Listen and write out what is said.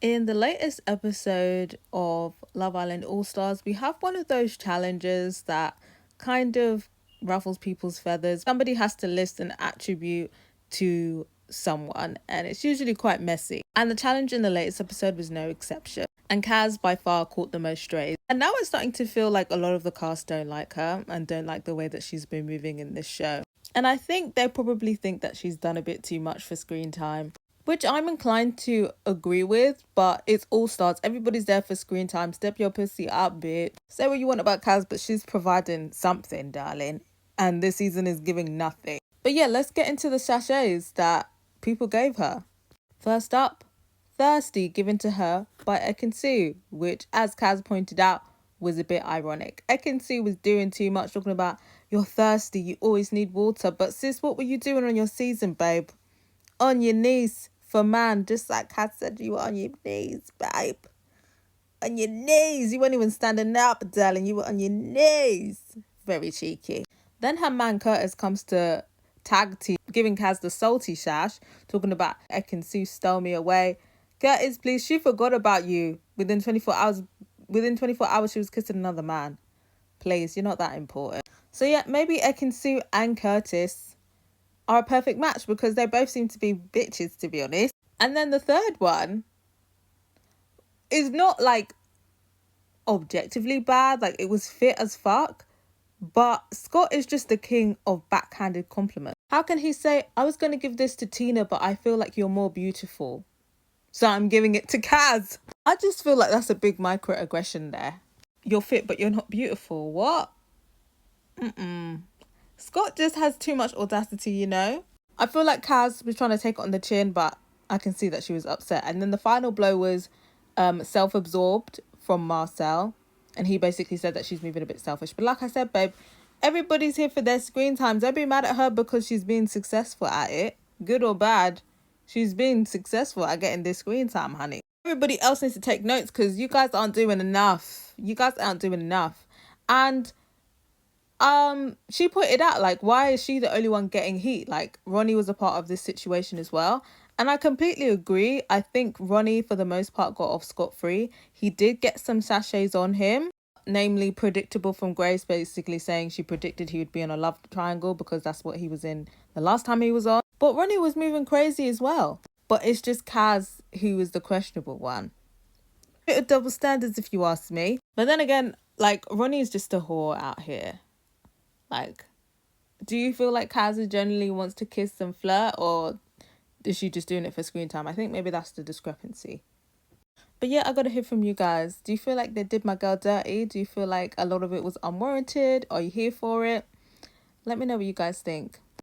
In the latest episode of Love Island All Stars, we have one of those challenges that kind of ruffles people's feathers. Somebody has to list an attribute to someone, and it's usually quite messy. And the challenge in the latest episode was no exception. And KAZ by far caught the most strays. And now it's starting to feel like a lot of the cast don't like her and don't like the way that she's been moving in this show. And I think they probably think that she's done a bit too much for screen time, which I'm inclined to agree with, but it's All Stars. Everybody's there for screen time. Step your pussy up, bitch. Say what you want about KAZ, but she's providing something, darling. And this season is giving nothing. But yeah, let's get into the sachets that people gave her. First up, Thirsty, given to her by Ekin-Su, which, as KAZ pointed out, was a bit ironic. Ekin-Su was doing too much, talking about, you're thirsty, you always need water. But sis, what were you doing on your season, babe? On your knees for man, just like KAZ said, you were on your knees, babe. On your knees. You weren't even standing up, darling. You were on your knees. Very cheeky. Then her man Curtis comes to tag team, giving KAZ the salty shash, talking about Ekin-Su stole me away. Curtis, please, she forgot about you. Within 24 hours, she was kissing another man. Please, you're not that important. So yeah, maybe Ekin-Su and Curtis are a perfect match because they both seem to be bitches, to be honest. And then the third one is not like objectively bad, like it was fit as fuck, but Scott is just the king of backhanded compliments. How can he say, I was going to give this to Tina, but I feel like you're more beautiful, so I'm giving it to KAZ? I just feel like that's a big microaggression there. You're fit, but you're not beautiful. What? Scott just has too much audacity, you know? I feel like KAZ was trying to take it on the chin, but I can see that she was upset. And then the final blow was self-absorbed from Marcel. And he basically said that she's moving a bit selfish. But like I said, babe, everybody's here for their screen time. Don't be mad at her because she's being successful at it. Good or bad, she's been successful at getting this screen time, honey. Everybody else needs to take notes because you guys aren't doing enough. And she pointed out, like, why is she the only one getting heat? Like, Ronnie was a part of this situation as well. And I completely agree. I think Ronnie, for the most part, got off scot-free. He did get some sachets on him, namely predictable from Grace, basically saying she predicted he would be in a love triangle because that's what he was in the last time he was on. But Ronnie was moving crazy as well. But it's just KAZ who was the questionable one. Bit of double standards, if you ask me. But then again, like, Ronnie is just a whore out here. Like, do you feel like KAZ generally wants to kiss and flirt, or is she just doing it for screen time? I think maybe that's the discrepancy. But yeah, I gotta hear from you guys. Do you feel like they did my girl dirty? Do you feel like a lot of it was unwarranted? Are you here for it? Let me know what you guys think.